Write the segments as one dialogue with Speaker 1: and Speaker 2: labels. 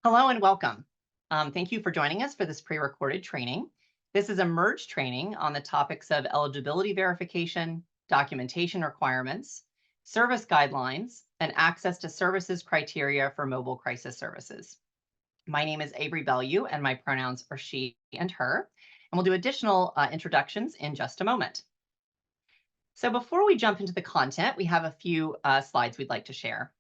Speaker 1: Hello and welcome. Thank you for joining us for this pre-recorded training. This is a merge training on the topics of eligibility verification, documentation requirements, service guidelines, and access to services criteria for mobile crisis services. My name is Avery Belyeu, and my pronouns are she and her. And we'll do additional introductions in just a moment. So before we jump into the content, we have a few slides we'd like to share.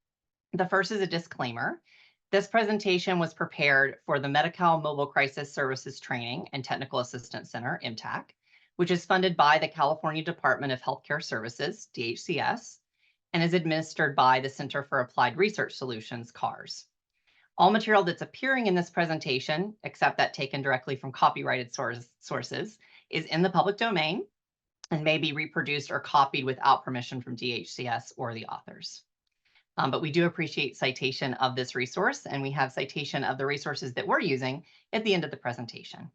Speaker 1: The first is a disclaimer. This presentation was prepared for the Medi-Cal Mobile Crisis Services Training and Technical Assistance Center, M-TAC, which is funded by the California Department of Healthcare Services, DHCS, and is administered by the Center for Applied Research Solutions, CARS. All material that's appearing in this presentation, except that taken directly from copyrighted sources, is in the public domain and may be reproduced or copied without permission from DHCS or the authors. But we do appreciate citation of this resource, and we have citation of the resources that we're using at the end of the presentation.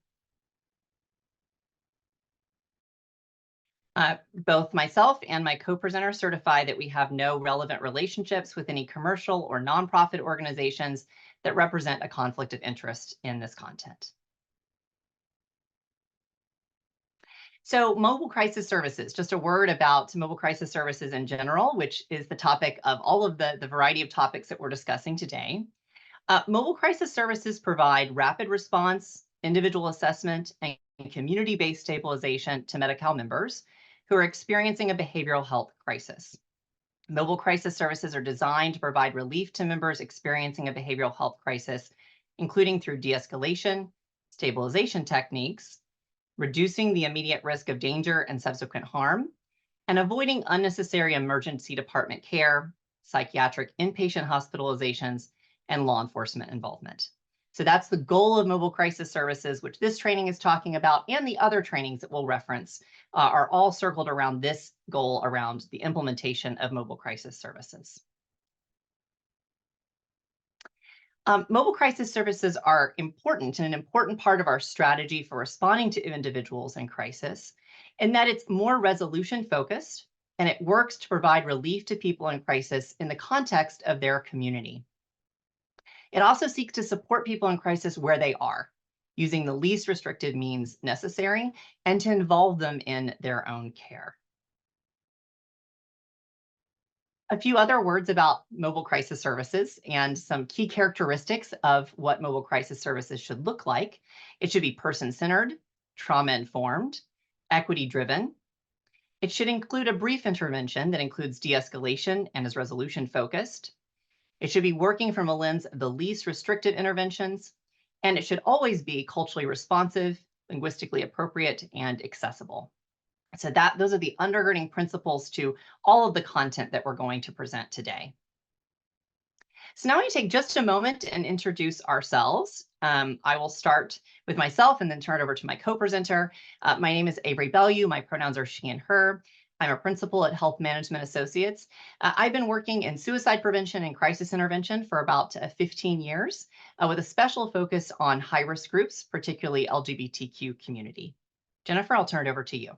Speaker 1: Both myself and my co-presenter certify that we have no relevant relationships with any commercial or nonprofit organizations that represent a conflict of interest in this content. So mobile crisis services, just a word about mobile crisis services in general, which is the topic of all of the variety of topics that we're discussing today. Mobile crisis services provide rapid response, individual assessment, and community-based stabilization to Medi-Cal members who are experiencing a behavioral health crisis. Mobile crisis services are designed to provide relief to members experiencing a behavioral health crisis, including through de-escalation, stabilization techniques, reducing the immediate risk of danger and subsequent harm, and avoiding unnecessary emergency department care, psychiatric inpatient hospitalizations, and law enforcement involvement. So that's the goal of mobile crisis services, which this training is talking about, and the other trainings that we'll reference are all circled around this goal around the implementation of mobile crisis services. Mobile crisis services are important and an important part of our strategy for responding to individuals in crisis, in that it's more resolution focused and it works to provide relief to people in crisis in the context of their community. It also seeks to support people in crisis where they are, using the least restrictive means necessary and to involve them in their own care. A few other words about mobile crisis services and some key characteristics of what mobile crisis services should look like. It should be person-centered, trauma-informed, equity-driven. It should include a brief intervention that includes de-escalation and is resolution-focused. It should be working from a lens of the least restrictive interventions, and it should always be culturally responsive, linguistically appropriate, and accessible. So those are the undergirding principles to all of the content that we're going to present today. So now I'm going to take just a moment and introduce ourselves. I will start with myself and then turn it over to my co-presenter. My name is Avery Belyeu. My pronouns are she and her. I'm a principal at Health Management Associates. I've been working in suicide prevention and crisis intervention for about 15 years, with a special focus on high-risk groups, particularly LGBTQ community. Jennifer, I'll turn it over to you.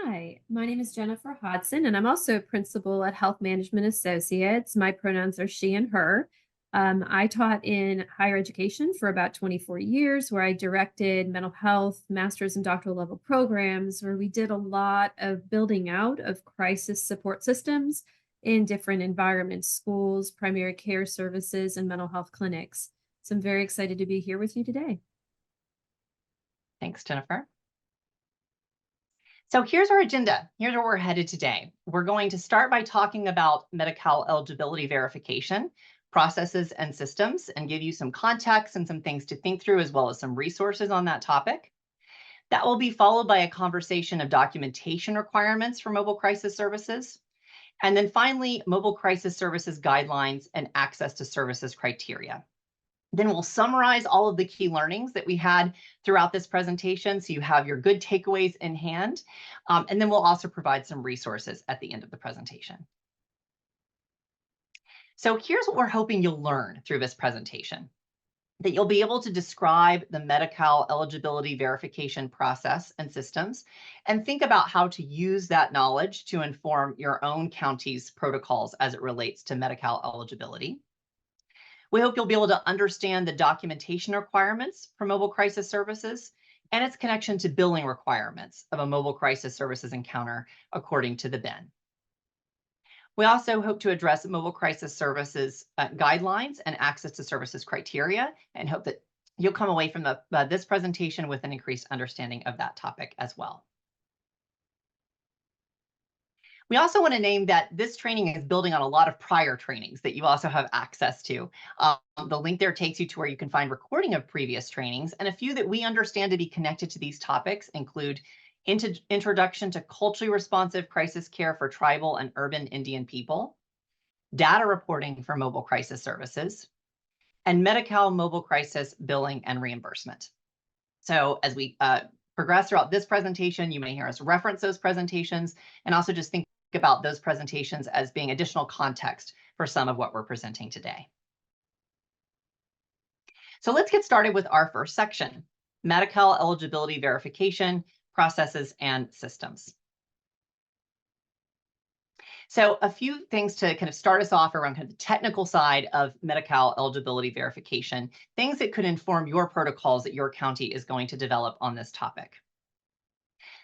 Speaker 2: Hi, my name is Jennifer Hodgson, and I'm also a principal at Health Management Associates. My pronouns are she and her. I taught in higher education for about 24 years, where I directed mental health, master's and doctoral level programs, where we did a lot of building out of crisis support systems in different environments, schools, primary care services, and mental health clinics. So I'm very excited to be here with you today.
Speaker 1: Thanks, Jennifer. So here's our agenda. Here's where we're headed today. We're going to start by talking about Medi-Cal eligibility verification, processes and systems, and give you some context and some things to think through, as well as some resources on that topic. That will be followed by a conversation of documentation requirements for mobile crisis services. And then finally, mobile crisis services guidelines and access to services criteria. Then we'll summarize all of the key learnings that we had throughout this presentation, so you have your good takeaways in hand. And then we'll also provide some resources at the end of the presentation. So here's what we're hoping you'll learn through this presentation: that you'll be able to describe the Medi-Cal eligibility verification process and systems, and think about how to use that knowledge to inform your own county's protocols as it relates to Medi-Cal eligibility. We hope you'll be able to understand the documentation requirements for mobile crisis services and its connection to billing requirements of a mobile crisis services encounter according to the BIN. We also hope to address mobile crisis services guidelines and access to services criteria, and hope that you'll come away from this presentation with an increased understanding of that topic as well. We also want to name that this training is building on a lot of prior trainings that you also have access to. The link there takes you to where you can find recording of previous trainings, and a few that we understand to be connected to these topics include Introduction to Culturally Responsive Crisis Care for Tribal and Urban Indian People, Data Reporting for Mobile Crisis Services, and Medi-Cal Mobile Crisis Billing and Reimbursement. So as we progress throughout this presentation, you may hear us reference those presentations, and also just think about those presentations as being additional context for some of what we're presenting today. So let's get started with our first section, Medi-Cal Eligibility Verification, Processes and Systems. So a few things to kind of start us off around kind of the technical side of Medi-Cal eligibility verification, things that could inform your protocols that your county is going to develop on this topic.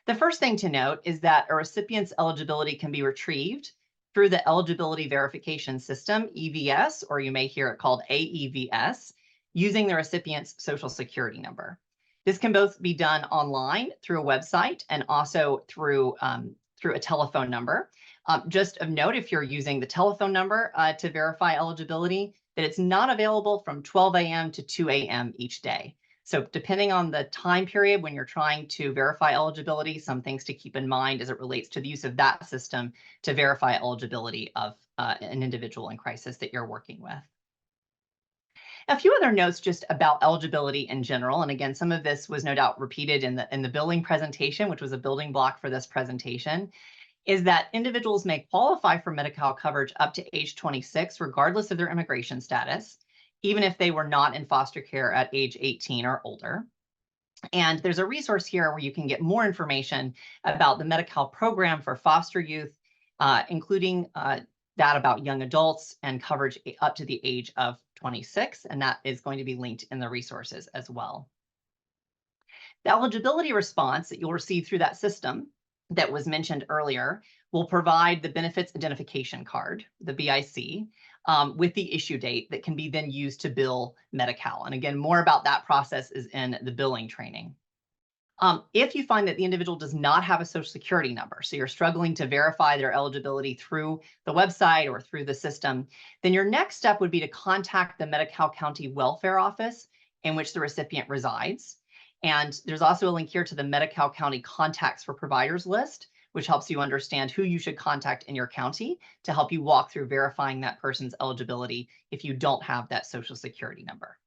Speaker 1: The first thing to note is that a recipient's eligibility can be retrieved through the Eligibility Verification System, EVS, or you may hear it called AEVS, using the recipient's Social Security number. This can both be done online through a website and also through a telephone number. Just of note, if you're using the telephone number to verify eligibility, that it's not available from 12 a.m. to 2 a.m. each day. So depending on the time period when you're trying to verify eligibility, some things to keep in mind as it relates to the use of that system to verify eligibility of an individual in crisis that you're working with. A few other notes just about eligibility in general, and again, some of this was no doubt repeated in the billing presentation, which was a building block for this presentation, is that individuals may qualify for Medi-Cal coverage up to age 26, regardless of their immigration status, even if they were not in foster care at age 18 or older. And there's a resource here where you can get more information about the Medi-Cal program for foster youth, including that about young adults and coverage up to the age of 26, and that is going to be linked in the resources as well. The eligibility response that you'll receive through that system that was mentioned earlier will provide the benefits identification card, the BIC, with the issue date that can be then used to bill Medi-Cal. And again, more about that process is in the billing training. If you find that the individual does not have a Social Security number, so you're struggling to verify their eligibility through the website or through the system, then your next step would be to contact the Medi-Cal County Welfare Office in which the recipient resides. And there's also a link here to the Medi-Cal County Contacts for Providers list, which helps you understand who you should contact in your county to help you walk through verifying that person's eligibility if you don't have that Social Security number.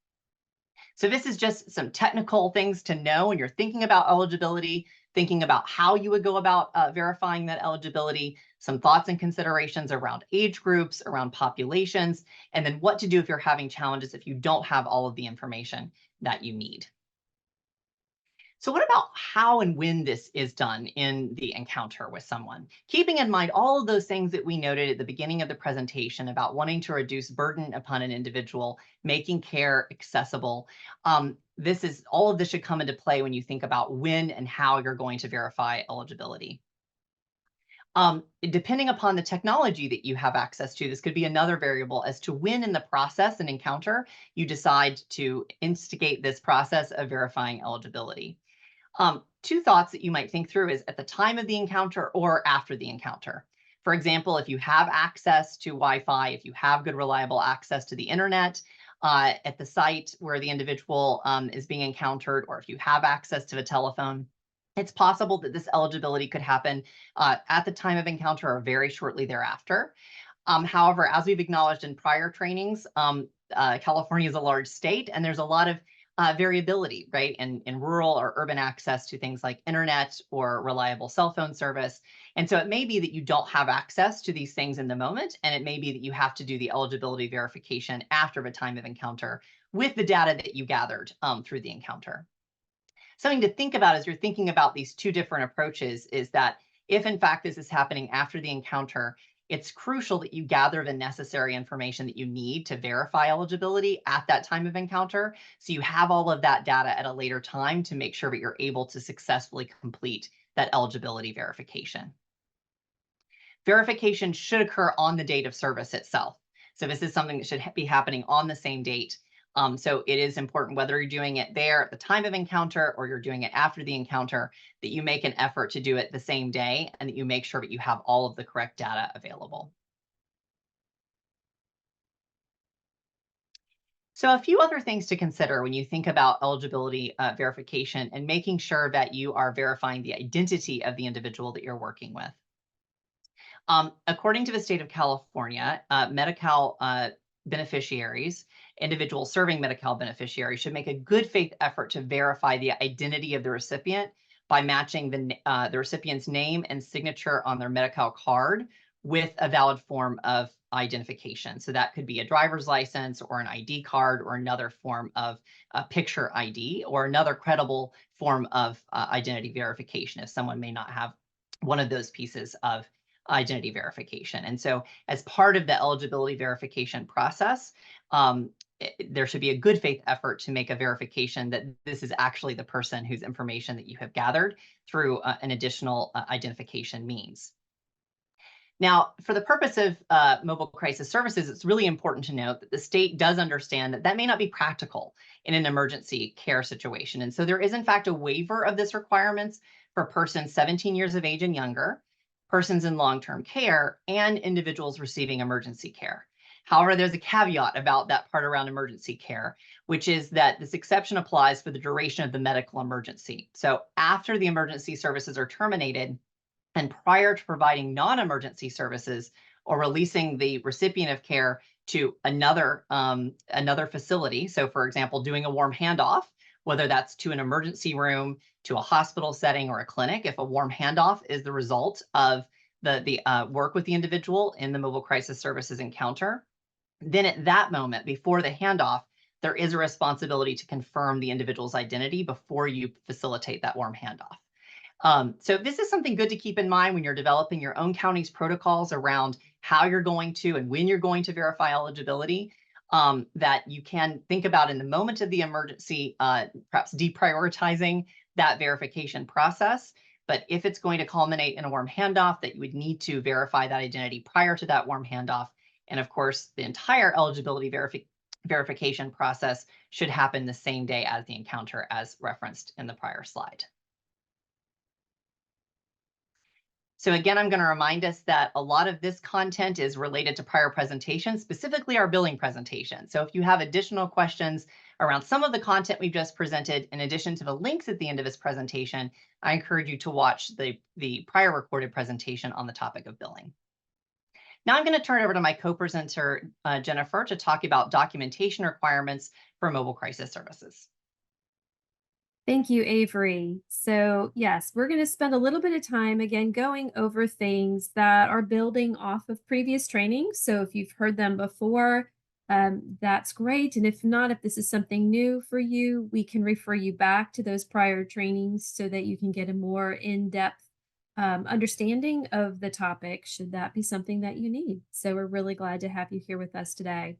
Speaker 1: So this is just some technical things to know when you're thinking about eligibility, thinking about how you would go about verifying that eligibility, some thoughts and considerations around age groups, around populations, and then what to do if you're having challenges if you don't have all of the information that you need. So what about how and when this is done in the encounter with someone? Keeping in mind all of those things that we noted at the beginning of the presentation about wanting to reduce burden upon an individual, making care accessible. All of this should come into play when you think about when and how you're going to verify eligibility. Depending upon the technology that you have access to, this could be another variable as to when in the process and encounter you decide to instigate this process of verifying eligibility. Two thoughts that you might think through is at the time of the encounter or after the encounter. For example, if you have access to Wi-Fi, if you have good, reliable access to the internet at the site where the individual is being encountered, or if you have access to a telephone, it's possible that this eligibility could happen at the time of encounter or very shortly thereafter. However, as we've acknowledged in prior trainings, California is a large state, and there's a lot of variability, right, in rural or urban access to things like internet or reliable cell phone service. And so it may be that you don't have access to these things in the moment, and it may be that you have to do the eligibility verification after the time of encounter with the data that you gathered through the encounter. Something to think about as you're thinking about these two different approaches is that if in fact this is happening after the encounter, it's crucial that you gather the necessary information that you need to verify eligibility at that time of encounter. So you have all of that data at a later time to make sure that you're able to successfully complete that eligibility verification. Verification should occur on the date of service itself. So this is something that should be happening on the same date. So it is important, whether you're doing it there at the time of encounter or you're doing it after the encounter, that you make an effort to do it the same day and that you make sure that you have all of the correct data available. So a few other things to consider when you think about eligibility verification and making sure that you are verifying the identity of the individual that you're working with. According to the state of California, Medi-Cal beneficiaries, individuals serving Medi-Cal beneficiaries, should make a good faith effort to verify the identity of the recipient by matching the recipient's name and signature on their Medi-Cal card with a valid form of identification. So that could be a driver's license or an ID card or another form of picture ID or another credible form of identity verification if someone may not have one of those pieces of identity verification. And so as part of the eligibility verification process, there should be a good faith effort to make a verification that this is actually the person whose information that you have gathered through an additional identification means. Now, for the purpose of mobile crisis services, it's really important to note that the state does understand that that may not be practical in an emergency care situation. And so there is, in fact, a waiver of this requirements for persons 17 years of age and younger, persons in long-term care, and individuals receiving emergency care. However, there's a caveat about that part around emergency care, which is that this exception applies for the duration of the medical emergency. So after the emergency services are terminated, and prior to providing non-emergency services or releasing the recipient of care to another facility. So for example, doing a warm handoff, whether that's to an emergency room, to a hospital setting or a clinic, if a warm handoff is the result of the work with the individual in the mobile crisis services encounter, then at that moment, before the handoff, there is a responsibility to confirm the individual's identity before you facilitate that warm handoff. So this is something good to keep in mind when you're developing your own county's protocols around how you're going to and when you're going to verify eligibility, that you can think about in the moment of the emergency, perhaps deprioritizing that verification process. But if it's going to culminate in a warm handoff, that you would need to verify that identity prior to that warm handoff. And of course, the entire eligibility verification process should happen the same day as the encounter, as referenced in the prior slide. So again, I'm going to remind us that a lot of this content is related to prior presentations, specifically our billing presentation. So if you have additional questions around some of the content we've just presented, in addition to the links at the end of this presentation, I encourage you to watch the prior recorded presentation on the topic of billing. Now I'm going to turn it over to my co-presenter, Jennifer, to talk about documentation requirements for mobile crisis services.
Speaker 2: Thank you, Avery. So yes, we're going to spend a little bit of time again going over things that are building off of previous training. So if you've heard them before, that's great. And if not, if this is something new for you, we can refer you back to those prior trainings so that you can get a more in-depth understanding of the topic, should that be something that you need. So we're really glad to have you here with us today.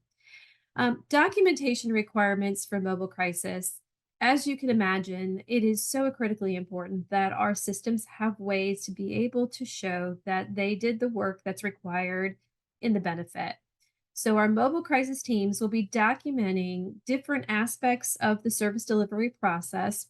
Speaker 2: Documentation requirements for mobile crisis. As you can imagine, it is so critically important that our systems have ways to be able to show that they did the work that's required in the benefit. So our mobile crisis teams will be documenting different aspects of the service delivery process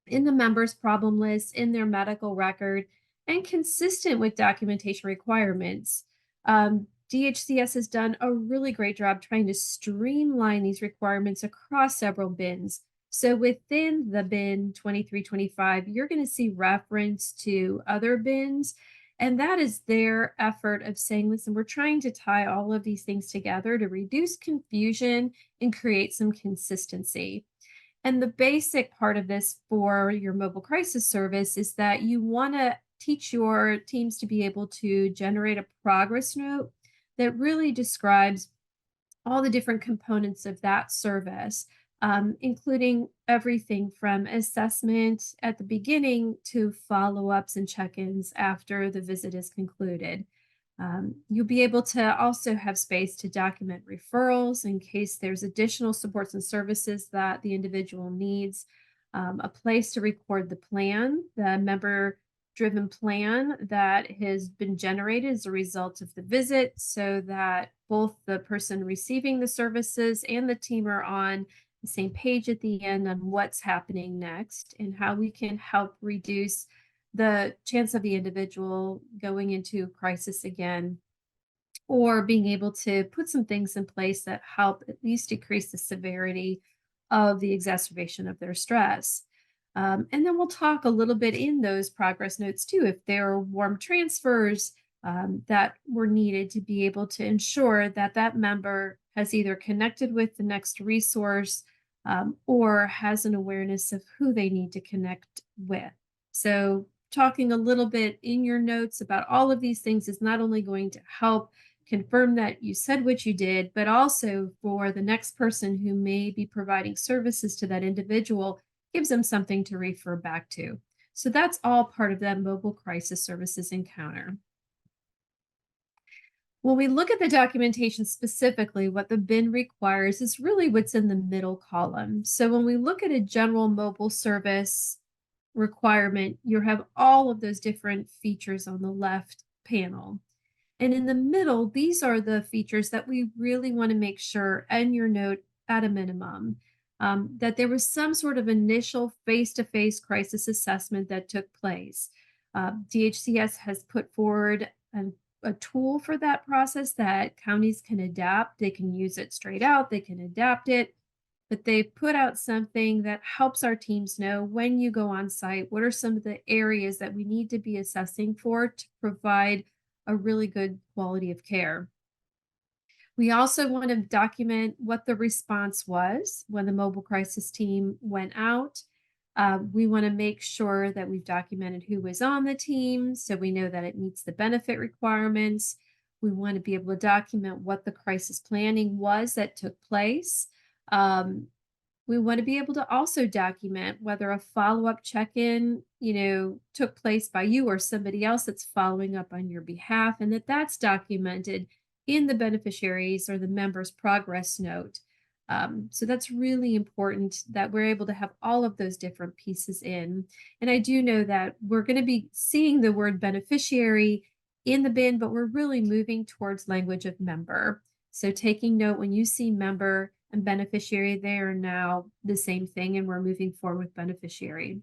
Speaker 2: in the member's problem list, in their medical record, and consistent with documentation requirements. DHCS has done a really great job trying to streamline these requirements across several bins. So within the bin 2325, you're going to see reference to other bins. And that is their effort of saying, listen, we're trying to tie all of these things together to reduce confusion and create some consistency. And the basic part of this for your mobile crisis service is that you want to teach your teams to be able to generate a progress note that really describes all the different components of that service, including everything from assessment at the beginning to follow-ups and check-ins after the visit is concluded. You'll be able to also have space to document referrals in case there's additional supports and services that the individual needs, a place to record the member driven plan that has been generated as a result of the visit, so that both the person receiving the services and the team are on the same page at the end on what's happening next and how we can help reduce the chance of the individual going into crisis again, or being able to put some things in place that help at least decrease the severity of the exacerbation of their stress. And then we'll talk a little bit in those progress notes too, if there are warm transfers that were needed to be able to ensure that that member has either connected with the next resource or has an awareness of who they need to connect with. So talking a little bit in your notes about all of these things is not only going to help confirm that you said what you did, but also for the next person who may be providing services to that individual, gives them something to refer back to. So that's all part of that mobile crisis services encounter. When we look at the documentation specifically, what the bin requires is really what's in the middle column. So when we look at a general mobile service requirement, you have all of those different features on the left panel. And in the middle, these are the features that we really want to make sure in your note at a minimum, that there was some sort of initial face-to-face crisis assessment that took place. DHCS has put forward a tool for that process that counties can adapt. They can use it straight out, they can adapt it, but they put out something that helps our teams know when you go on site, what are some of the areas that we need to be assessing for to provide a really good quality of care. We also want to document what the response was when the mobile crisis team went out. We want to make sure that we've documented who was on the team so we know that it meets the benefit requirements. We want to be able to document what the crisis planning was that took place. We want to be able to also document whether a follow-up check-in, took place by you or somebody else that's following up on your behalf, and that's documented in the beneficiaries or the member's progress note. So that's really important that we're able to have all of those different pieces in. And I do know that we're going to be seeing the word beneficiary in the bin, but we're really moving towards language of member. So taking note when you see member and beneficiary, they are now the same thing, and we're moving forward with beneficiary.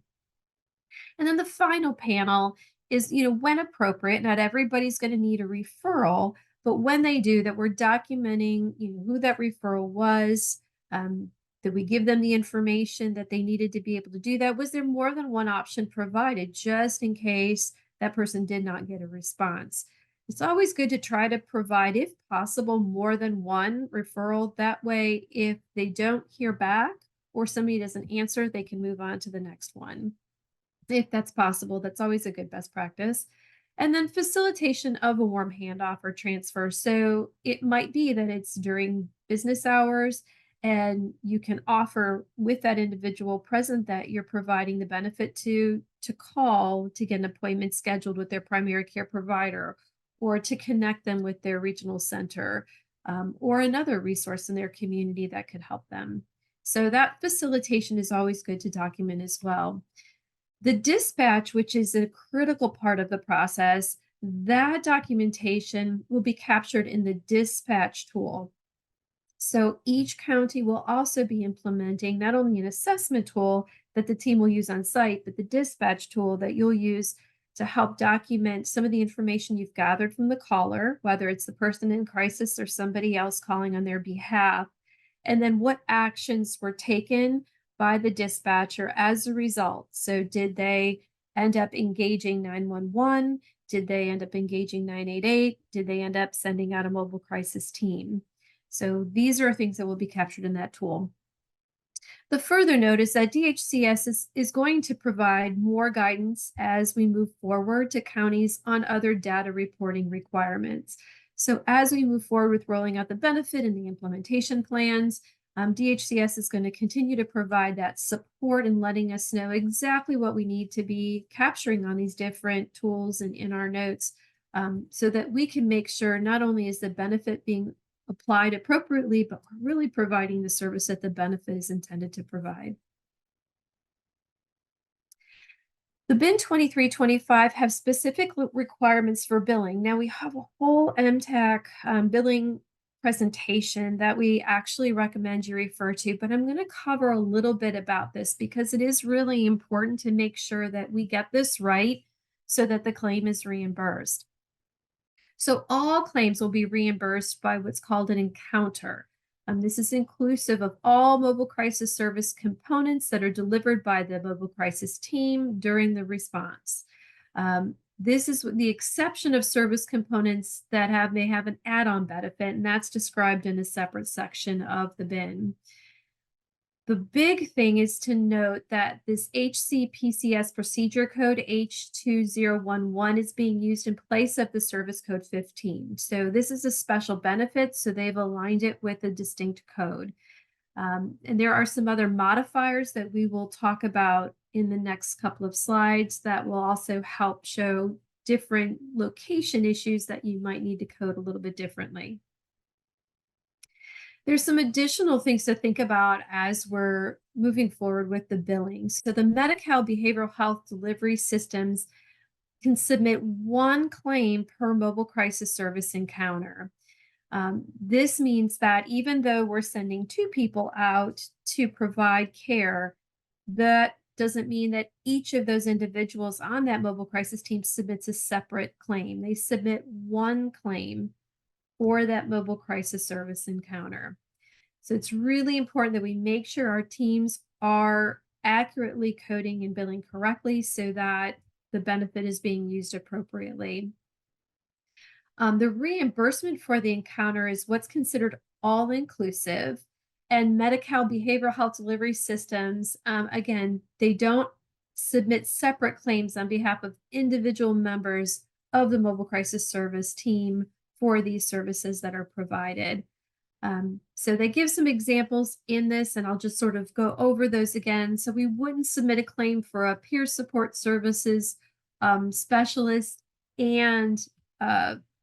Speaker 2: And then the final panel is, when appropriate, not everybody's going to need a referral, but when they do, that we're documenting, who that referral was, that we give them the information that they needed to be able to do that. Was there more than one option provided just in case that person did not get a response? It's always good to try to provide, if possible, more than one referral. That way, if they don't hear back or somebody doesn't answer, they can move on to the next one. If that's possible, that's always a good best practice. And then facilitation of a warm handoff or transfer. So it might be that it's during business hours and you can offer with that individual present that you're providing the benefit to call to get an appointment scheduled with their primary care provider, or to connect them with their regional center, or another resource in their community that could help them. So that facilitation is always good to document as well. The dispatch, which is a critical part of the process, that documentation will be captured in the dispatch tool. So each county will also be implementing not only an assessment tool that the team will use on site, but the dispatch tool that you'll use to help document some of the information you've gathered from the caller, whether it's the person in crisis or somebody else calling on their behalf, and then what actions were taken by the dispatcher as a result. So did they end up engaging 911? Did they end up engaging 988? Did they end up sending out a mobile crisis team? So these are things that will be captured in that tool. The further note is that DHCS is going to provide more guidance as we move forward to counties on other data reporting requirements. So as we move forward with rolling out the benefit and the implementation plans, DHCS is going to continue to provide that support and letting us know exactly what we need to be capturing on these different tools and in our notes so that we can make sure not only is the benefit being applied appropriately, but we're really providing the service that the benefit is intended to provide. The BIN 2325 have specific requirements for billing. Now we have a whole M-TAC billing presentation that we actually recommend you refer to, but I'm going to cover a little bit about this because it is really important to make sure that we get this right so that the claim is reimbursed. So all claims will be reimbursed by what's called an encounter. This is inclusive of all mobile crisis service components that are delivered by the mobile crisis team during the response. This is with the exception of service components that may have an add-on benefit, and that's described in a separate section of the BIN. The big thing is to note that this HCPCS procedure code H2011 is being used in place of the service code 15. So this is a special benefit, so they've aligned it with a distinct code. And there are some other modifiers that we will talk about in the next couple of slides that will also help show different location issues that you might need to code a little bit differently. There's some additional things to think about as we're moving forward with the billing. So the Medi-Cal behavioral health delivery systems can submit one claim per mobile crisis service encounter. This means that even though we're sending two people out to provide care, that doesn't mean that each of those individuals on that mobile crisis team submits a separate claim. They submit one claim for that mobile crisis service encounter. So it's really important that we make sure our teams are accurately coding and billing correctly so that the benefit is being used appropriately. The reimbursement for the encounter is what's considered all-inclusive, and Medi-Cal behavioral health delivery systems, again, they don't submit separate claims on behalf of individual members of the mobile crisis service team for these services that are provided. So they give some examples in this, and I'll just sort of go over those again. So we wouldn't submit a claim for a peer support services specialist and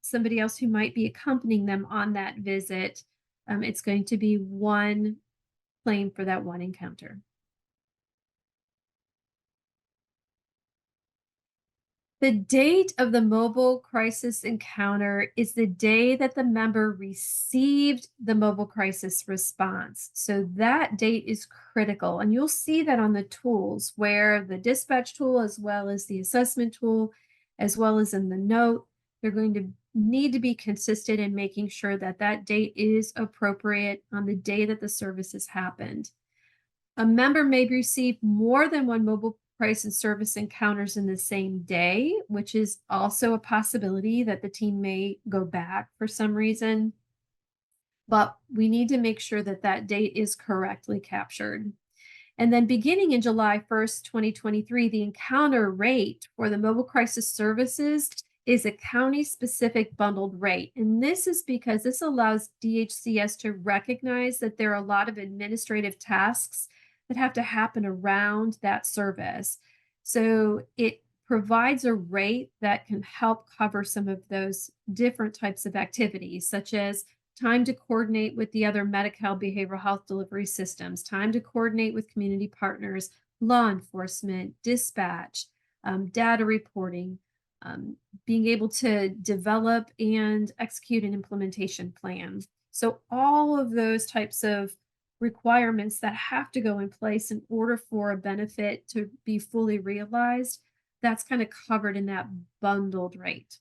Speaker 2: somebody else who might be accompanying them on that visit. It's going to be one claim for that one encounter. The date of the mobile crisis encounter is the day that the member received the mobile crisis response. So that date is critical. And you'll see that on the tools where the dispatch tool, as well as the assessment tool, as well as in the note, they're going to need to be consistent in making sure that that date is appropriate on the day that the service has happened. A member may receive more than one mobile crisis service encounters in the same day, which is also a possibility that the team may go back for some reason. But we need to make sure that that date is correctly captured. And then beginning in July 1st, 2023, the encounter rate for the mobile crisis services is a county-specific bundled rate. And this is because this allows DHCS to recognize that there are a lot of administrative tasks that have to happen around that service. So it provides a rate that can help cover some of those different types of activities, such as time to coordinate with the other Medi-Cal behavioral health delivery systems, time to coordinate with community partners, law enforcement, dispatch, data reporting, being able to develop and execute an implementation plan. So all of those types of requirements that have to go in place in order for a benefit to be fully realized, that's kind of covered in that bundled rate.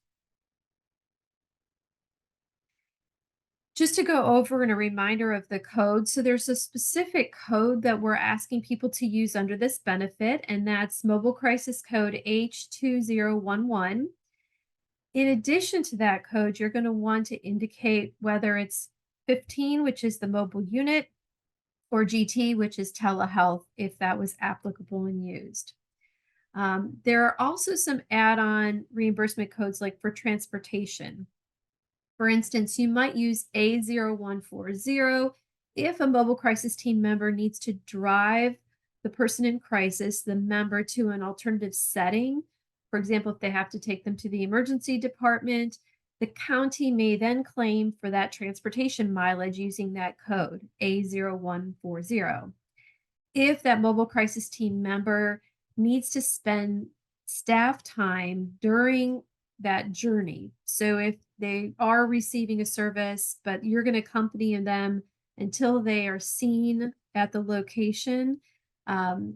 Speaker 2: Just to go over and a reminder of the code. So there's a specific code that we're asking people to use under this benefit, and that's mobile crisis code H2011. In addition to that code, you're going to want to indicate whether it's 15, which is the mobile unit, or GT, which is telehealth, if that was applicable and used. There are also some add-on reimbursement codes like for transportation. For instance, you might use A0140 if a mobile crisis team member needs to drive the person in crisis, the member, to an alternative setting For example, if they have to take them to the emergency department, the county may then claim for that transportation mileage using that code, A0140. If that mobile crisis team member needs to spend staff time during that journey. So if they are receiving a service, but you're going to accompany them until they are seen at the location.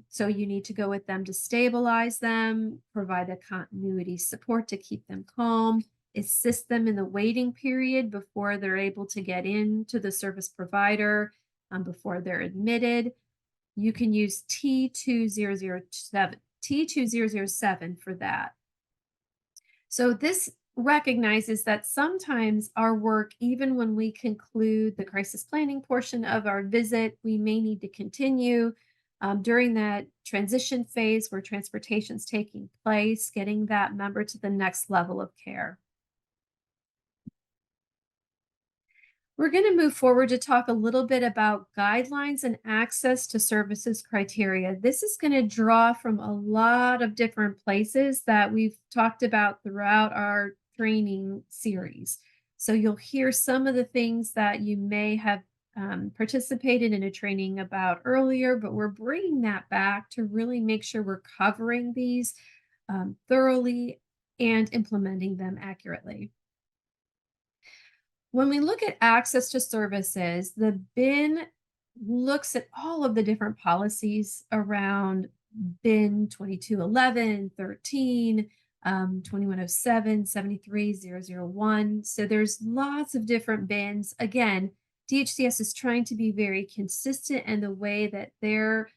Speaker 2: So you need to go with them to stabilize them, provide the continuity support to keep them calm, assist them in the waiting period before they're able to get into the service provider, before they're admitted. You can use T2007 for that. So this recognizes that sometimes our work, even when we conclude the crisis planning portion of our visit, we may need to continue during that transition phase where transportation is taking place, getting that member to the next level of care. We're going to move forward to talk a little bit about guidelines and access to services criteria. This is going to draw from a lot of different places that we've talked about throughout our training series. So you'll hear some of the things that you may have participated in a training about earlier, but we're bringing that back to really make sure we're covering these thoroughly and implementing them accurately. When we look at access to services, the BIN looks at all of the different policies around BIN 2211, 13, 2107, 73001. So there's lots of different BINs. Again, DHCS is trying to be very consistent in the way that they're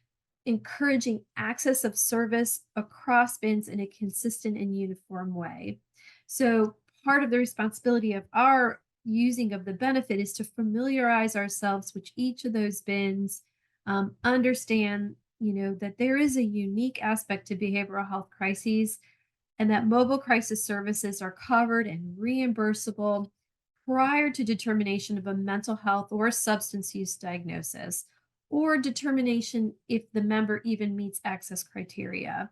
Speaker 2: encouraging access of service across BINs in a consistent and uniform way. So part of the responsibility of our using of the benefit is to familiarize ourselves with each of those BINs, understand, that there is a unique aspect to behavioral health crises and that mobile crisis services are covered and reimbursable prior to determination of a mental health or substance use diagnosis or determination if the member even meets access criteria.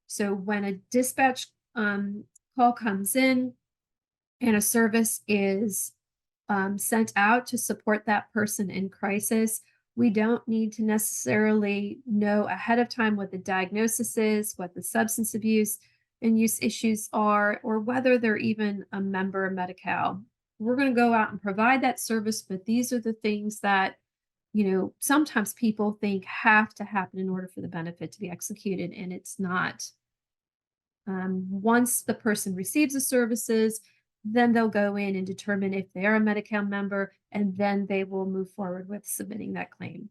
Speaker 2: So when a dispatch call comes in, and a service is sent out to support that person in crisis, we don't need to necessarily know ahead of time what the diagnosis is, what the substance abuse and use issues are, or whether they're even a member of Medi-Cal. We're going to go out and provide that service, but these are the things that, sometimes people think have to happen in order for the benefit to be executed, and it's not. Once the person receives the services, then they'll go in and determine if they are a Medi-Cal member, and then they will move forward with submitting that claim.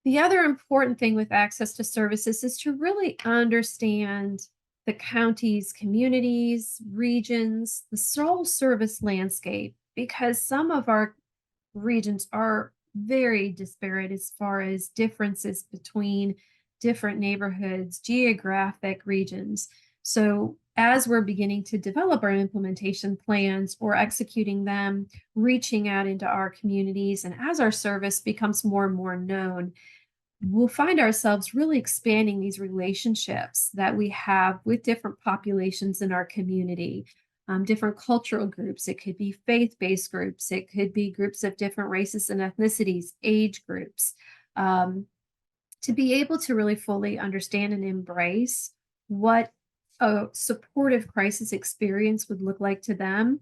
Speaker 2: The other important thing with access to services is to really understand the county's communities, regions, the whole service landscape, because some of our regions are very disparate as far as differences between different neighborhoods, geographic regions. So as we're beginning to develop our implementation plans or executing them, reaching out into our communities, and as our service becomes more and more known, we'll find ourselves really expanding these relationships that we have with different populations in our community, different cultural groups. It could be faith-based groups. It could be groups of different races and ethnicities, age groups. To be able to really fully understand and embrace what a supportive crisis experience would look like to them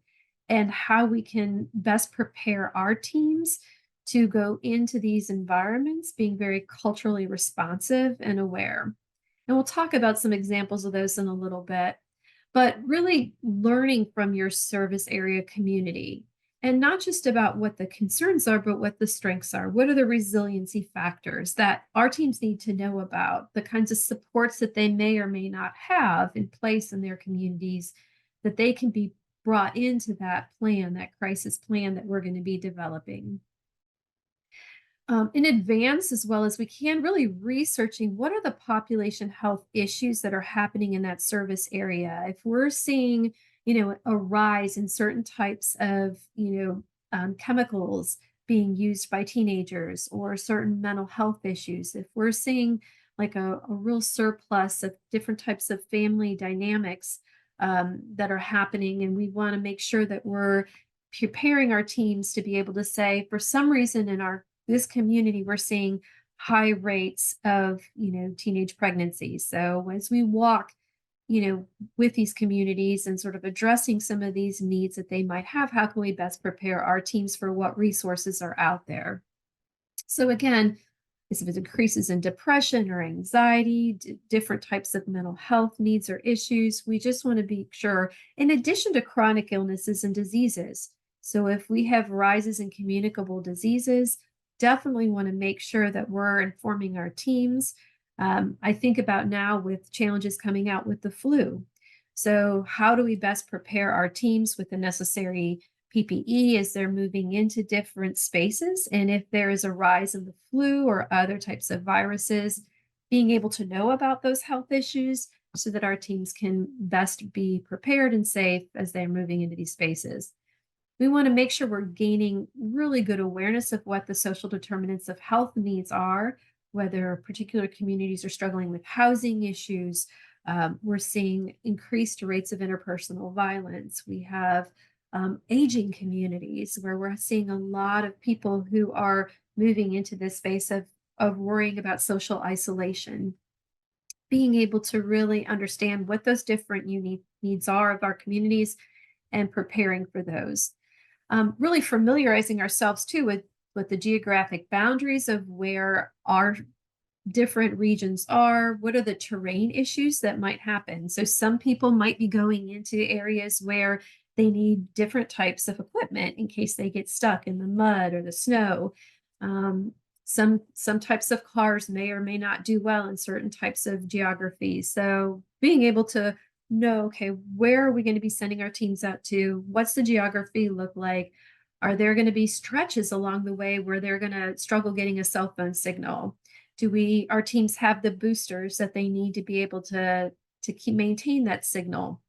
Speaker 2: and how we can best prepare our teams to go into these environments being very culturally responsive and aware. And we'll talk about some examples of those in a little bit, but really learning from your service area community and not just about what the concerns are, but what the strengths are. What are the resiliency factors that our teams need to know about, the kinds of supports that they may or may not have in place in their communities that they can be brought into that plan, that crisis plan that we're going to be developing. In advance, as well as we can, really researching what are the population health issues that are happening in that service area. If we're seeing, a rise in certain types of, chemicals being used by teenagers or certain mental health issues, if we're seeing like a real surplus of different types of family dynamics that are happening, and we want to make sure that we're preparing our teams to be able to say, for some reason in our this community, we're seeing high rates of teenage pregnancies. So as we walk with these communities and sort of addressing some of these needs that they might have, how can we best prepare our teams for what resources are out there? So again, if it increases in depression or anxiety, different types of mental health needs or issues, we just want to be sure, in addition to chronic illnesses and diseases. So if we have rises in communicable diseases, definitely want to make sure that we're informing our teams. I think about now with challenges coming out with the flu. So how do we best prepare our teams with the necessary PPE as they're moving into different spaces? And if there is a rise in the flu or other types of viruses, being able to know about those health issues so that our teams can best be prepared and safe as they're moving into these spaces. We want to make sure we're gaining really good awareness of what the social determinants of health needs are, whether particular communities are struggling with housing issues. We're seeing increased rates of interpersonal violence. We have aging communities where we're seeing a lot of people who are moving into this space of worrying about social isolation. Being able to really understand what those different unique needs are of our communities and preparing for those. Really familiarizing ourselves too with the geographic boundaries of where our different regions are, what are the terrain issues that might happen. So some people might be going into areas where they need different types of equipment in case they get stuck in the mud or the snow. Some types of cars may or may not do well in certain types of geography. So being able to know, okay, where are we going to be sending our teams out to? What's the geography look like? Are there going to be stretches along the way where they're going to struggle getting a cell phone signal? Do our teams have the boosters that they need to be able to maintain that signal?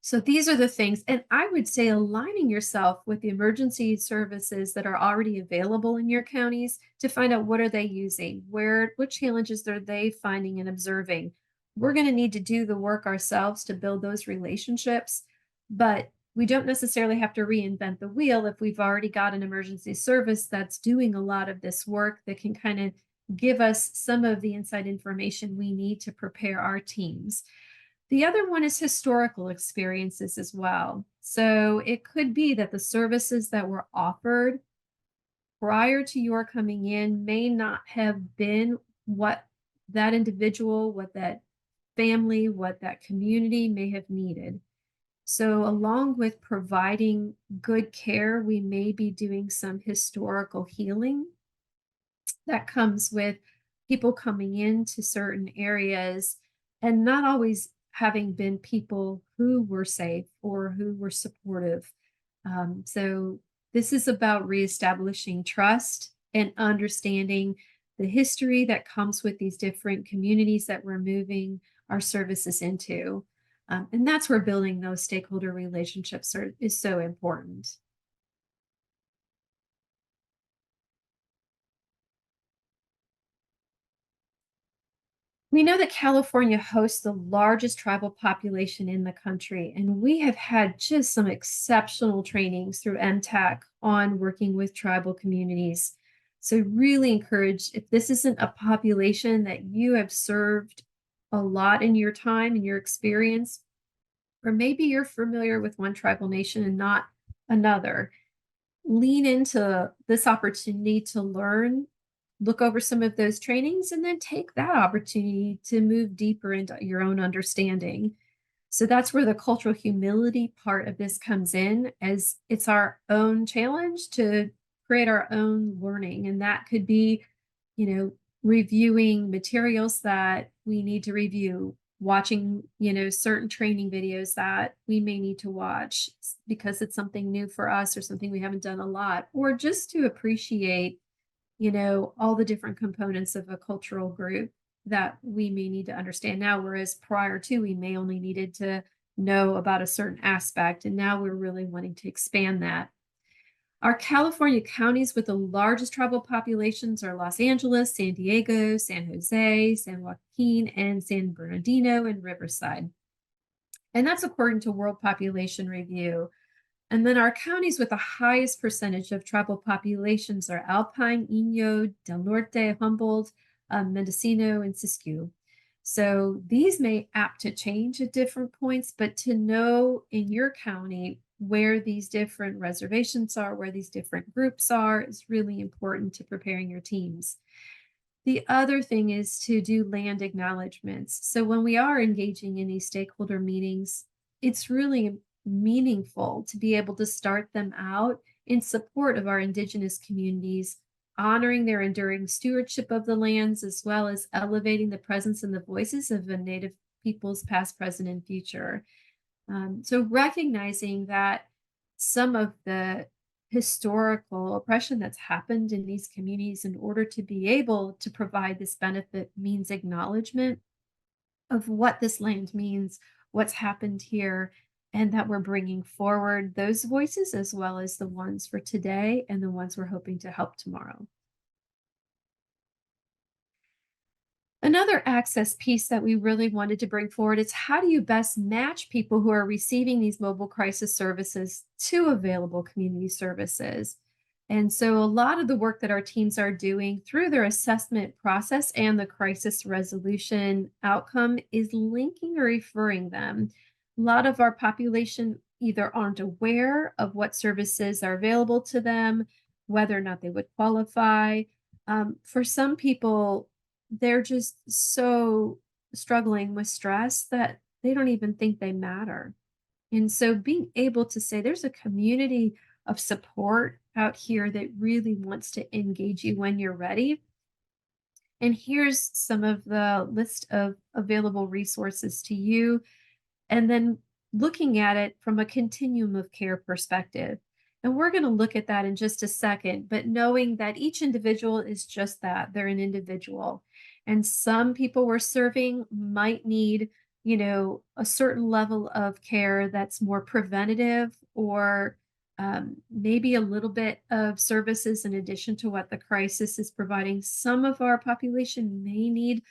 Speaker 2: So these are the things, and I would say aligning yourself with the emergency services that are already available in your counties to find out what are they using, what challenges are they finding and observing. We're going to need to do the work ourselves to build those relationships, but we don't necessarily have to reinvent the wheel if we've already got an emergency service that's doing a lot of this work that can kind of give us some of the inside information we need to prepare our teams. The other one is historical experiences as well. So it could be that the services that were offered prior to your coming in may not have been what that individual, what that family, what that community may have needed. So, along with providing good care, we may be doing some historical healing that comes with people coming into certain areas and not always having been people who were safe or who were supportive. So this is about reestablishing trust and understanding the history that comes with these different communities that we're moving our services into. And that's where building those stakeholder relationships is so important. We know that California hosts the largest tribal population in the country, and we have had just some exceptional trainings through M-TAC on working with tribal communities. So, really encourage, if this isn't a population that you have served a lot in your time and your experience, or maybe you're familiar with one tribal nation and not another, lean into this opportunity to learn, look over some of those trainings, and then take that opportunity to move deeper into your own understanding. So that's where the cultural humility part of this comes in, as it's our own challenge to create our own learning. And that could be, reviewing materials that we need to review, watching, certain training videos that we may need to watch because it's something new for us or something we haven't done a lot, or just to appreciate, all the different components of a cultural group that we may need to understand now, whereas prior to we may only needed to know about a certain aspect, and now we're really wanting to expand that. Our California counties with the largest tribal populations are Los Angeles, San Diego, San Jose, San Joaquin, and San Bernardino and Riverside. And that's according to World Population Review. And then our counties with the highest percentage of tribal populations are Alpine, Inyo, Del Norte, Humboldt, Mendocino, and Siskiyou. So these may apt to change at different points, but to know in your county where these different reservations are, where these different groups are, is really important to preparing your teams. The other thing is to do land acknowledgments. So when we are engaging in these stakeholder meetings, it's really meaningful to be able to start them out in support of our Indigenous communities, honoring their enduring stewardship of the lands, as well as elevating the presence and the voices of the Native peoples, past, present, and future. So recognizing that some of the historical oppression that's happened in these communities in order to be able to provide this benefit means acknowledgement of what this land means, what's happened here, and that we're bringing forward those voices as well as the ones for today and the ones we're hoping to help tomorrow. Another access piece that we really wanted to bring forward is how do you best match people who are receiving these mobile crisis services to available community services? And so a lot of the work that our teams are doing through their assessment process and the crisis resolution outcome is linking or referring them. A lot of our population either aren't aware of what services are available to them, whether or not they would qualify. For some people, they're just so struggling with stress that they don't even think they matter. And so being able to say there's a community of support out here that really wants to engage you when you're ready. And here's some of the list of available resources to you. And then looking at it from a continuum of care perspective. And we're going to look at that in just a second, but knowing that each individual is just that, they're an individual. And some people we're serving might need, a certain level of care that's more preventative or maybe a little bit of services in addition to what the crisis is providing. Some of our population may need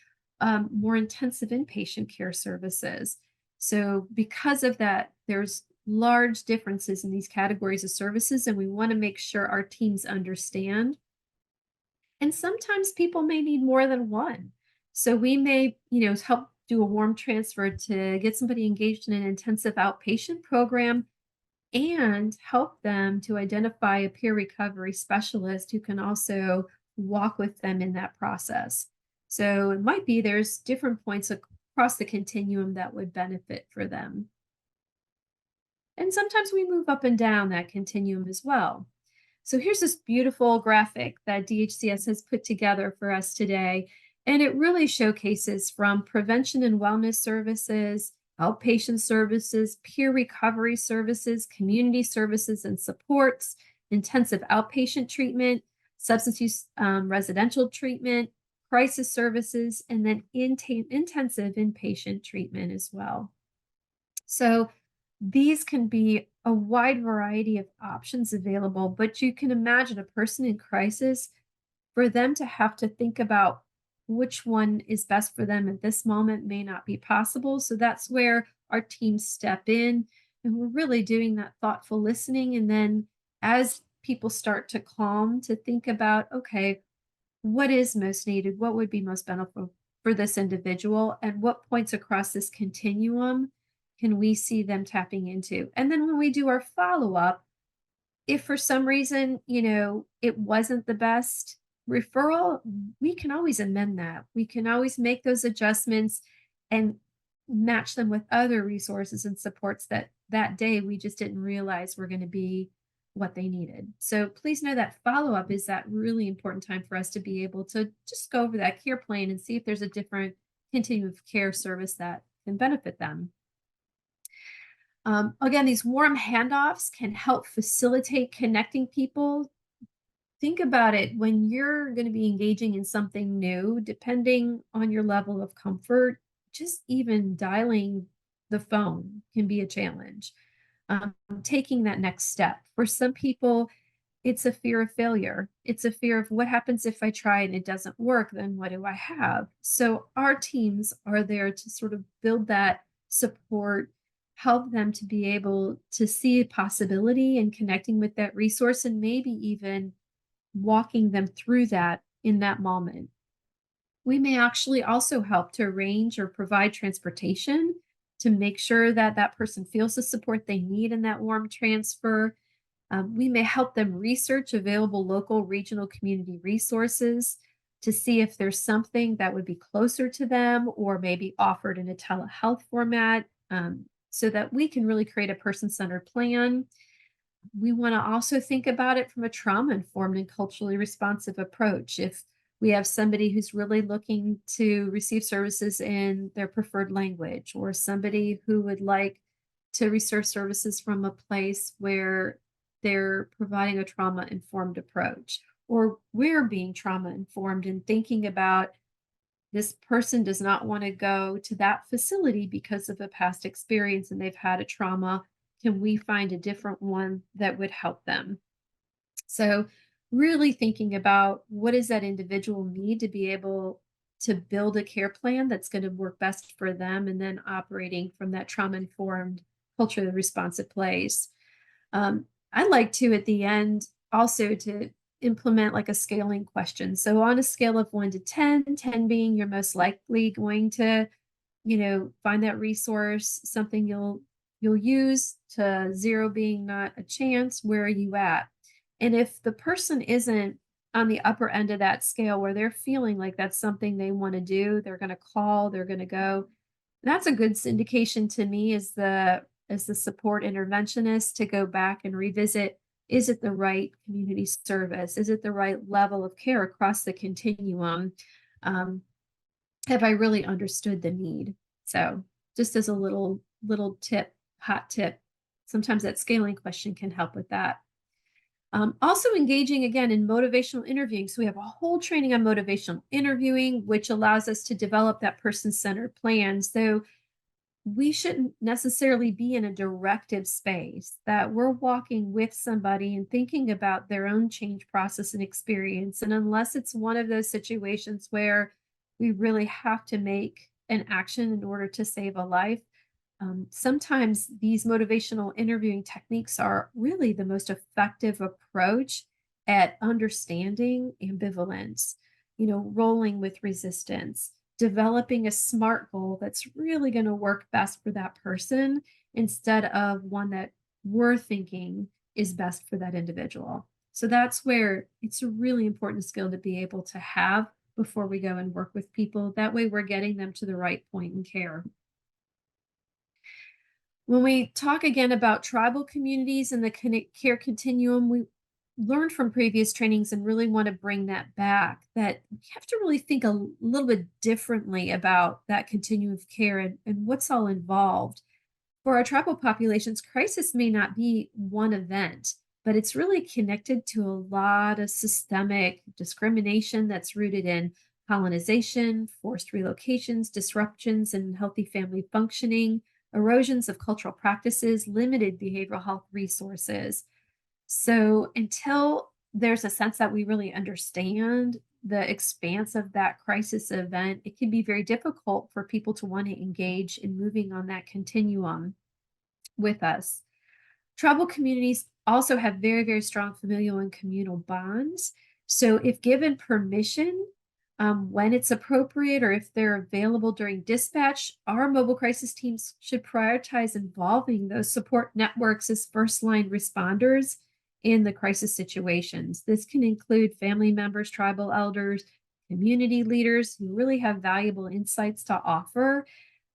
Speaker 2: more intensive inpatient care services. So because of that, there's large differences in these categories of services, and we want to make sure our teams understand. And sometimes people may need more than one. So we may, help do a warm transfer to get somebody engaged in an intensive outpatient program and help them to identify a peer recovery specialist who can also walk with them in that process. So it might be there's different points across the continuum that would benefit for them. And sometimes we move up and down that continuum as well. So here's this beautiful graphic that DHCS has put together for us today. And it really showcases from prevention and wellness services, outpatient services, peer recovery services, community services and supports, intensive outpatient treatment, substance use residential treatment, crisis services, and then intensive inpatient treatment as well. So these can be a wide variety of options available, but you can imagine a person in crisis, for them to have to think about which one is best for them at this moment may not be possible. So that's where our teams step in, and we're really doing that thoughtful listening. And then as people start to calm, to think about, okay, what is most needed? What would be most beneficial for this individual? And what points across this continuum can we see them tapping into? And then when we do our follow up, if for some reason, it wasn't the best referral, we can always amend that. We can always make those adjustments and match them with other resources and supports that day we just didn't realize were going to be what they needed. So please know that follow up is that really important time for us to be able to just go over that care plan and see if there's a different continuum of care service that can benefit them. Again, these warm handoffs can help facilitate connecting people. Think about it when you're going to be engaging in something new, depending on your level of comfort, just even dialing the phone can be a challenge. Taking that next step. For some people, it's a fear of failure. It's a fear of what happens if I try and it doesn't work, then what do I have? So our teams are there to sort of build that support, help them to be able to see a possibility and connecting with that resource and maybe even walking them through that in that moment. We may actually also help to arrange or provide transportation to make sure that that person feels the support they need in that warm transfer. We may help them research available local, regional, community resources to see if there's something that would be closer to them or maybe offered in a telehealth format, so that we can really create a person centered plan. We want to also think about it from a trauma informed and culturally responsive approach. If we have somebody who's really looking to receive services in their preferred language, or somebody who would like to receive services from a place where they're providing a trauma informed approach, or we're being trauma informed and thinking about this person does not want to go to that facility because of a past experience and they've had a trauma. Can we find a different one that would help them? So, really thinking about what does that individual need to be able to build a care plan that's going to work best for them, and then operating from that trauma informed, culturally responsive place. I like to, at the end, also to implement like a scaling question. So on a scale of 1 to 10, 10 being you're most likely going to, find that resource, something you'll use, to 0 being not a chance, where are you at? And if the person isn't on the upper end of that scale where they're feeling like that's something they want to do, they're going to call, they're going to go. That's a good indication to me as the support interventionist to go back and revisit, is it the right community service? Is it the right level of care across the continuum? Um, have I really understood the need? So just as a little tip, hot tip, sometimes that scaling question can help with that. Also engaging again in motivational interviewing. So we have a whole training on motivational interviewing, which allows us to develop that person-centered plan. So we shouldn't necessarily be in a directive space, that we're walking with somebody and thinking about their own change process and experience. And unless it's one of those situations where we really have to make an action in order to save a life, sometimes these motivational interviewing techniques are really the most effective approach at understanding ambivalence, rolling with resistance, developing a SMART goal that's really going to work best for that person instead of one that we're thinking is best for that individual. So that's where it's a really important skill to be able to have before we go and work with people. That way we're getting them to the right point in care. When we talk again about tribal communities and the care continuum, we learned from previous trainings and really want to bring that back, that we have to really think a little bit differently about that continuum of care and what's all involved. For our tribal populations, crisis may not be one event, but it's really connected to a lot of systemic discrimination that's rooted in colonization, forced relocations, disruptions in healthy family functioning, erosions of cultural practices, limited behavioral health resources. So until there's a sense that we really understand the expanse of that crisis event, it can be very difficult for people to want to engage in moving on that continuum with us. Tribal communities also have very, very strong familial and communal bonds. So if given permission, when it's appropriate or if they're available during dispatch, our mobile crisis teams should prioritize involving those support networks as first line responders in the crisis situations. This can include family members, tribal elders, community leaders who really have valuable insights to offer.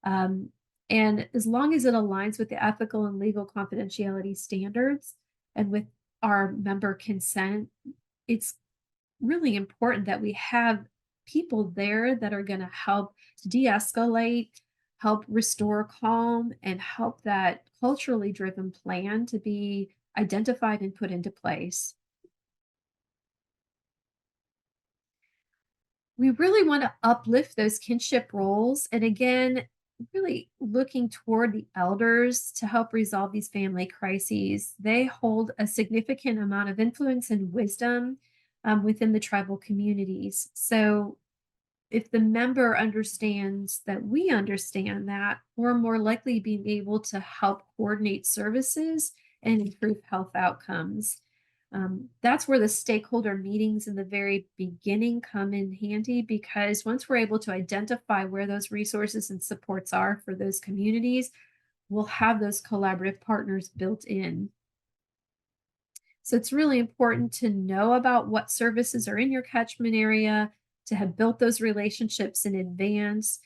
Speaker 2: Um, and as long as it aligns with the ethical and legal confidentiality standards and with our member consent, it's really important that we have people there that are going to help de-escalate, help restore calm, and help that culturally driven plan to be identified and put into place. We really want to uplift those kinship roles. And again, really looking toward the elders to help resolve these family crises. They hold a significant amount of influence and wisdom within the tribal communities. So, if the member understands that we understand that, we're more likely being able to help coordinate services and improve health outcomes. That's where the stakeholder meetings in the very beginning come in handy because once we're able to identify where those resources and supports are for those communities, we'll have those collaborative partners built in. So it's really important to know about what services are in your catchment area, to have built those relationships in advance.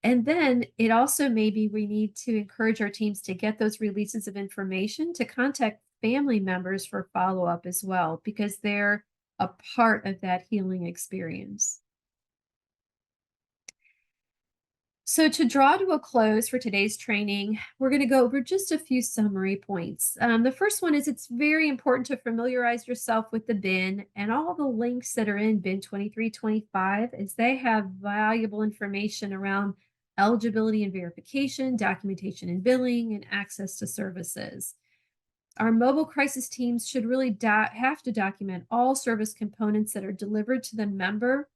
Speaker 2: And then it also maybe we need to encourage our teams to get those releases of information to contact family members for follow up as well, because they're a part of that healing experience. So, to draw to a close for today's training, we're going to go over just a few summary points. The first one is it's very important to familiarize yourself with the bin and all the links that are in bin 2325, as they have valuable information around eligibility and verification, documentation and billing, and access to services. Our mobile crisis teams should really have to document all service components that are delivered to the member,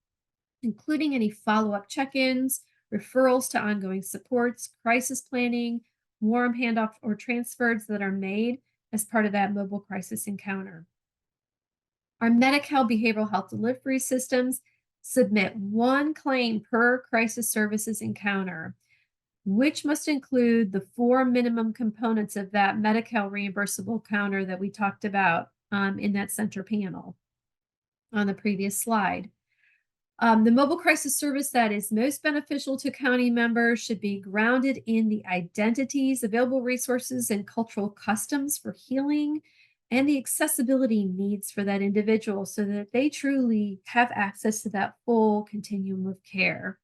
Speaker 2: including any follow up check ins, referrals to ongoing supports, crisis planning, warm handoff or transfers that are made as part of that mobile crisis encounter. Our Medi-Cal behavioral health delivery systems submit one claim per crisis services encounter, which must include the four minimum components of that Medi-Cal reimbursable counter that we talked about in that center panel on the previous slide. The mobile crisis service that is most beneficial to county members should be grounded in the identities, available resources, and cultural customs for healing and the accessibility needs for that individual so that they truly have access to that full continuum of care.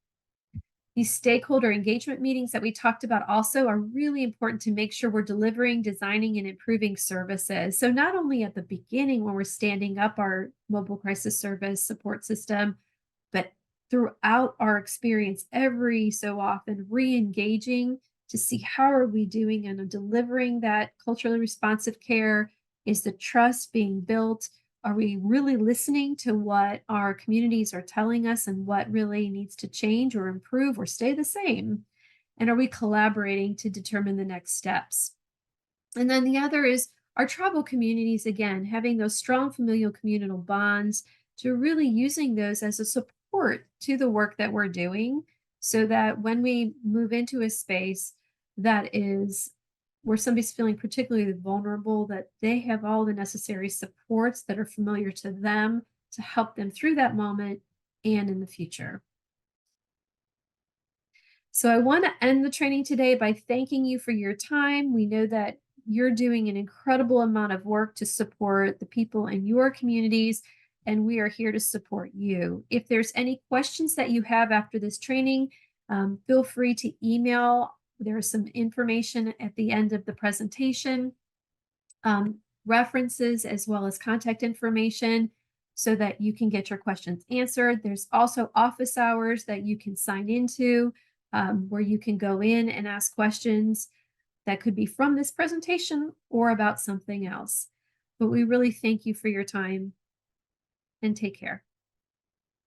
Speaker 2: These stakeholder engagement meetings that we talked about also are really important to make sure we're delivering, designing, and improving services. So, not only at the beginning when we're standing up our mobile crisis service support system, but throughout our experience, every so often re-engaging to see how are we doing and delivering that culturally responsive care. Is the trust being built? Are we really listening to what our communities are telling us and what really needs to change or improve or stay the same? And are we collaborating to determine the next steps? And then the other is our tribal communities, again, having those strong familial communal bonds, to really using those as a support to the work that we're doing so that when we move into a space that is where somebody's feeling particularly vulnerable, that they have all the necessary supports that are familiar to them to help them through that moment and in the future. So I want to end the training today by thanking you for your time. We know that you're doing an incredible amount of work to support the people in your communities, and we are here to support you. If there's any questions that you have after this training, feel free to email. There's some information at the end of the presentation, references as well as contact information so that you can get your questions answered. There's also office hours that you can sign into where you can go in and ask questions that could be from this presentation or about something else. But we really thank you for your time and take care.